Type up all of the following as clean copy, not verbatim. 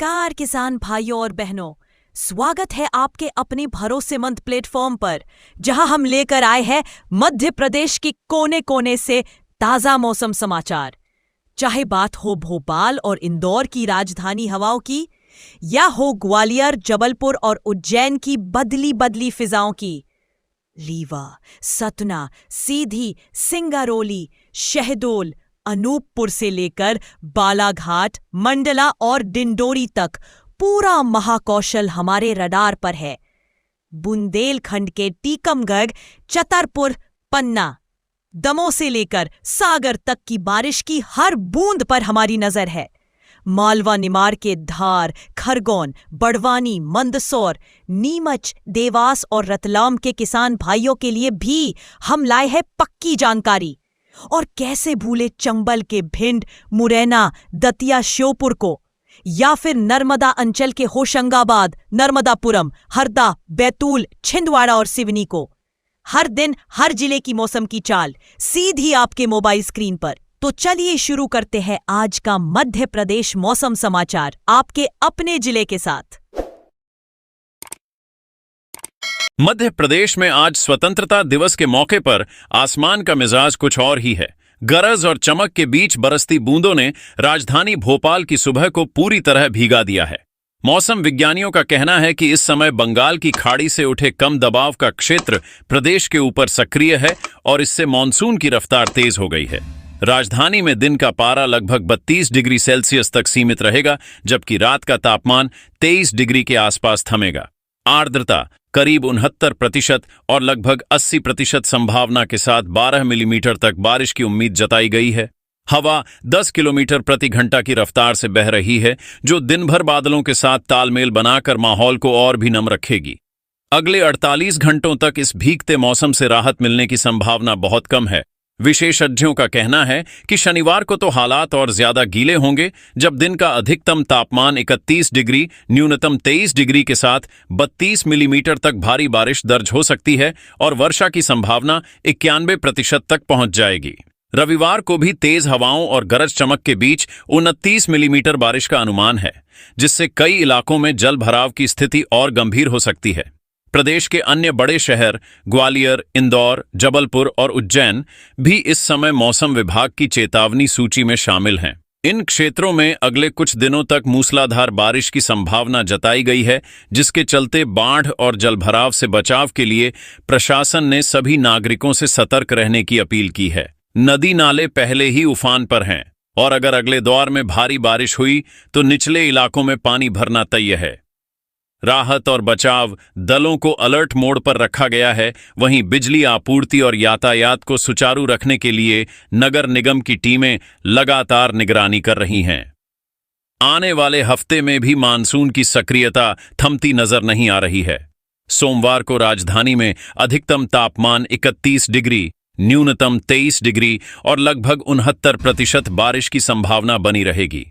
नमस्कार किसान भाइयों और बहनों, स्वागत है आपके अपने भरोसेमंद प्लेटफॉर्म पर, जहां हम लेकर आए हैं मध्य प्रदेश की कोने कोने से ताजा मौसम समाचार। चाहे बात हो भोपाल और इंदौर की राजधानी हवाओं की, या हो ग्वालियर, जबलपुर और उज्जैन की बदली बदली फिजाओं की। रीवा, सतना, सीधी, सिंगरौली, शहडोल, अनूपपुर से लेकर बालाघाट, मंडला और डिंडोरी तक पूरा महाकौशल हमारे रडार पर है। बुंदेलखंड के टीकमगढ़, छतरपुर, पन्ना, दमोह से लेकर सागर तक की बारिश की हर बूंद पर हमारी नजर है। मालवा निमाड़ के धार, खरगोन, बड़वानी, मंदसौर, नीमच, देवास और रतलाम के किसान भाइयों के लिए भी हम लाए हैं पक्की जानकारी। और कैसे भूले चंबल के भिंड, मुरैना, दतिया, श्योपुर को, या फिर नर्मदा अंचल के होशंगाबाद, नर्मदापुरम, हरदा, बैतूल, छिंदवाड़ा और सिवनी को। हर दिन हर जिले की मौसम की चाल सीधी आपके मोबाइल स्क्रीन पर। तो चलिए शुरू करते हैं आज का मध्य प्रदेश मौसम समाचार आपके अपने जिले के साथ। मध्य प्रदेश में आज स्वतंत्रता दिवस के मौके पर आसमान का मिजाज कुछ और ही है। गरज और चमक के बीच बरसती बूंदों ने राजधानी भोपाल की सुबह को पूरी तरह भीगा दिया है। मौसम विज्ञानियों का कहना है कि इस समय बंगाल की खाड़ी से उठे कम दबाव का क्षेत्र प्रदेश के ऊपर सक्रिय है और इससे मानसून की रफ्तार तेज हो गई है। राजधानी में दिन का पारा लगभग 32 डिग्री सेल्सियस तक सीमित रहेगा, जबकि रात का तापमान 23 डिग्री के आसपास थमेगा। आर्द्रता करीब 69% और लगभग 80% संभावना के साथ 12 मिलीमीटर तक बारिश की उम्मीद जताई गई है। हवा 10 किलोमीटर प्रति घंटा की रफ्तार से बह रही है, जो दिन भर बादलों के साथ तालमेल बनाकर माहौल को और भी नम रखेगी। अगले 48 घंटों तक इस भीगते मौसम से राहत मिलने की संभावना बहुत कम है। विशेषज्ञों का कहना है कि शनिवार को तो हालात और ज्यादा गीले होंगे, जब दिन का अधिकतम तापमान 31 डिग्री, न्यूनतम 23 डिग्री के साथ 32 मिलीमीटर तक भारी बारिश दर्ज हो सकती है और वर्षा की संभावना 91% तक पहुंच जाएगी। रविवार को भी तेज हवाओं और गरज चमक के बीच 29 मिलीमीटर बारिश का अनुमान है, जिससे कई इलाकों में जल भराव की स्थिति और गंभीर हो सकती है। प्रदेश के अन्य बड़े शहर ग्वालियर, इंदौर, जबलपुर और उज्जैन भी इस समय मौसम विभाग की चेतावनी सूची में शामिल हैं। इन क्षेत्रों में अगले कुछ दिनों तक मूसलाधार बारिश की संभावना जताई गई है, जिसके चलते बाढ़ और जलभराव से बचाव के लिए प्रशासन ने सभी नागरिकों से सतर्क रहने की अपील की है। नदी नाले पहले ही उफान पर हैं और अगर अगले दौर में भारी बारिश हुई तो निचले इलाकों में पानी भरना तय है। राहत और बचाव दलों को अलर्ट मोड पर रखा गया है। वहीं बिजली आपूर्ति और यातायात को सुचारू रखने के लिए नगर निगम की टीमें लगातार निगरानी कर रही हैं। आने वाले हफ्ते में भी मानसून की सक्रियता थमती नजर नहीं आ रही है। सोमवार को राजधानी में अधिकतम तापमान 31 डिग्री, न्यूनतम 23 डिग्री और लगभग 69% बारिश की संभावना बनी रहेगी।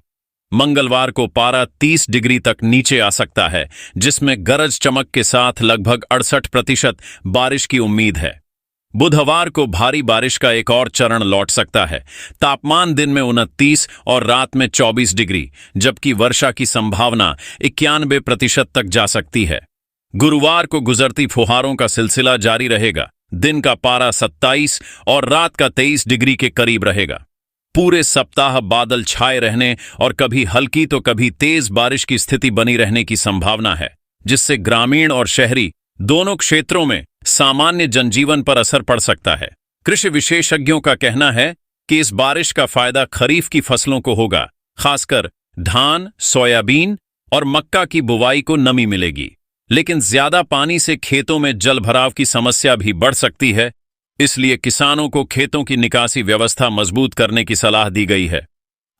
मंगलवार को पारा 30 डिग्री तक नीचे आ सकता है, जिसमें गरज चमक के साथ लगभग 68% बारिश की उम्मीद है। बुधवार को भारी बारिश का एक और चरण लौट सकता है। तापमान दिन में 29 और रात में 24 डिग्री, जबकि वर्षा की संभावना 91% तक जा सकती है। गुरुवार को गुजरती फुहारों का सिलसिला जारी रहेगा। दिन का पारा 27 और रात का 23 डिग्री के करीब रहेगा। पूरे सप्ताह बादल छाए रहने और कभी हल्की तो कभी तेज बारिश की स्थिति बनी रहने की संभावना है, जिससे ग्रामीण और शहरी दोनों क्षेत्रों में सामान्य जनजीवन पर असर पड़ सकता है। कृषि विशेषज्ञों का कहना है कि इस बारिश का फायदा खरीफ की फसलों को होगा। खासकर धान, सोयाबीन और मक्का की बुवाई को नमी मिलेगी, लेकिन ज्यादा पानी से खेतों में जलभराव की समस्या भी बढ़ सकती है। इसलिए किसानों को खेतों की निकासी व्यवस्था मजबूत करने की सलाह दी गई है।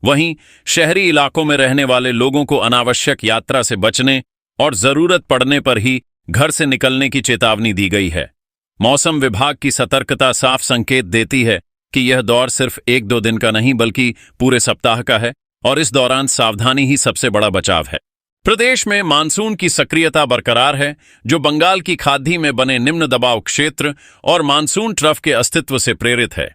वहीं शहरी इलाकों में रहने वाले लोगों को अनावश्यक यात्रा से बचने और जरूरत पड़ने पर ही घर से निकलने की चेतावनी दी गई है। मौसम विभाग की सतर्कता साफ संकेत देती है कि यह दौर सिर्फ 1-2 दिन का नहीं बल्कि पूरे सप्ताह का है और इस दौरान सावधानी ही सबसे बड़ा बचाव है। प्रदेश में मानसून की सक्रियता बरकरार है, जो बंगाल की खाड़ी में बने निम्न दबाव क्षेत्र और मानसून ट्रफ के अस्तित्व से प्रेरित है।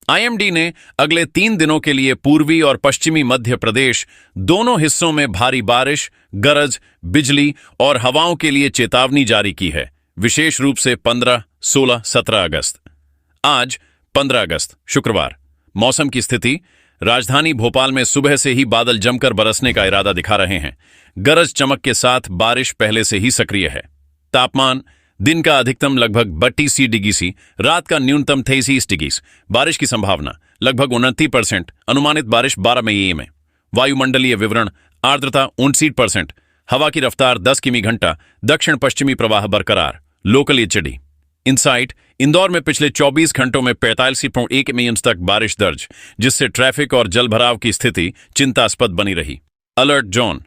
आईएमडी ने अगले 3 दिनों के लिए पूर्वी और पश्चिमी मध्य प्रदेश दोनों हिस्सों में भारी बारिश, गरज, बिजली और हवाओं के लिए चेतावनी जारी की है, विशेष रूप से 15, 16, 17 अगस्त। आज 15 अगस्त शुक्रवार। मौसम की स्थिति। राजधानी भोपाल में सुबह से ही बादल जमकर बरसने का इरादा दिखा रहे हैं। गरज चमक के साथ बारिश पहले से ही सक्रिय है। तापमान दिन का अधिकतम लगभग 32 डिग्री सी, रात का न्यूनतम 23 डिग्री। बारिश की संभावना लगभग 29%। अनुमानित बारिश 12 मई में। वायुमंडलीय विवरण। आर्द्रता 59%। हवा की रफ्तार 10 किमी घंटा। दक्षिण पश्चिमी प्रवाह बरकरार। Local HD. इनसाइट। इंदौर में पिछले 24 घंटों में 45.1 मिलीमीटर तक बारिश दर्ज, जिससे ट्रैफिक और जलभराव की स्थिति चिंतास्पद बनी रही। Alert zone.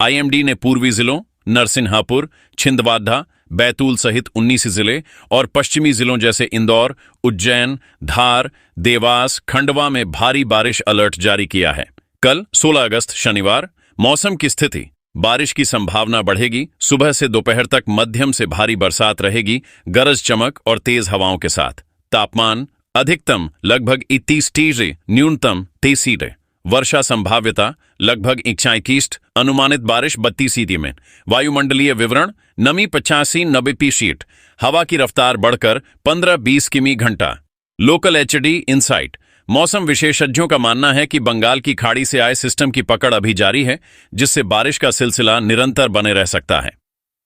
आईएमडी ने पूर्वी जिलों नरसिंहापुर, छिंदवाड़ा, बैतूल सहित 19 जिले और पश्चिमी जिलों जैसे इंदौर, उज्जैन, धार, देवास, खंडवा में भारी बारिश अलर्ट जारी किया है। कल 16 अगस्त शनिवार। मौसम की स्थिति। बारिश की संभावना बढ़ेगी। सुबह से दोपहर तक मध्यम से भारी बरसात रहेगी, गरज चमक और तेज हवाओं के साथ। तापमान अधिकतम लगभग 31 डिग्री, न्यूनतम 23 डिग्री। वर्षा संभाव्यता लगभग 21। अनुमानित बारिश 32 सेंटीमीटर। वायुमंडलीय विवरण। नमी 85-90%। हवा की रफ्तार बढ़कर 15-20 किमी घंटा। Local HD insight. मौसम विशेषज्ञों का मानना है कि बंगाल की खाड़ी से आए सिस्टम की पकड़ अभी जारी है, जिससे बारिश का सिलसिला निरंतर बने रह सकता है।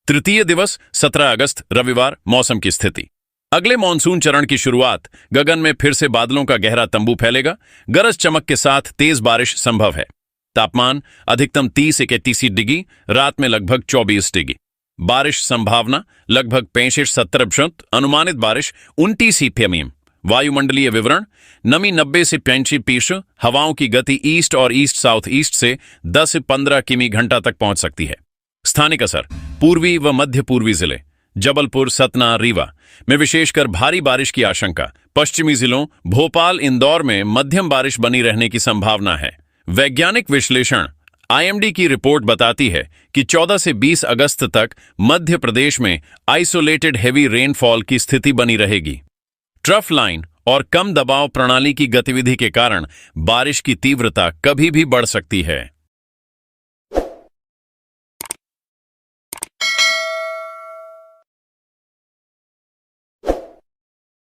तृतीय दिवस 17 अगस्त रविवार। मौसम की स्थिति। अगले मॉनसून चरण की शुरुआत। गगन में फिर से बादलों का गहरा तंबू फैलेगा। गरज चमक के साथ तेज बारिश संभव है। तापमान अधिकतम 30-31 डिग्री, रात में लगभग 24 डिग्री। बारिश संभावना लगभग 65-70%। अनुमानित बारिश 29 सेंटीमीटर। वायुमंडलीय विवरण। नमी 90 से 85%। हवाओं की गति ईस्ट और ईस्ट साउथ ईस्ट से 10 से 15 किमी घंटा तक पहुंच सकती है। स्थानिक असर। पूर्वी व मध्य पूर्वी जिले जबलपुर, सतना, रीवा में विशेषकर भारी बारिश की आशंका। पश्चिमी जिलों भोपाल, इंदौर में मध्यम बारिश बनी रहने की संभावना है। वैज्ञानिक विश्लेषण। आईएमडी की रिपोर्ट बताती है कि 14 से 20 अगस्त तक मध्य प्रदेश में आइसोलेटेड हेवी रेनफॉल की स्थिति बनी रहेगी। ट्रफ लाइन और कम दबाव प्रणाली की गतिविधि के कारण बारिश की तीव्रता कभी भी बढ़ सकती है।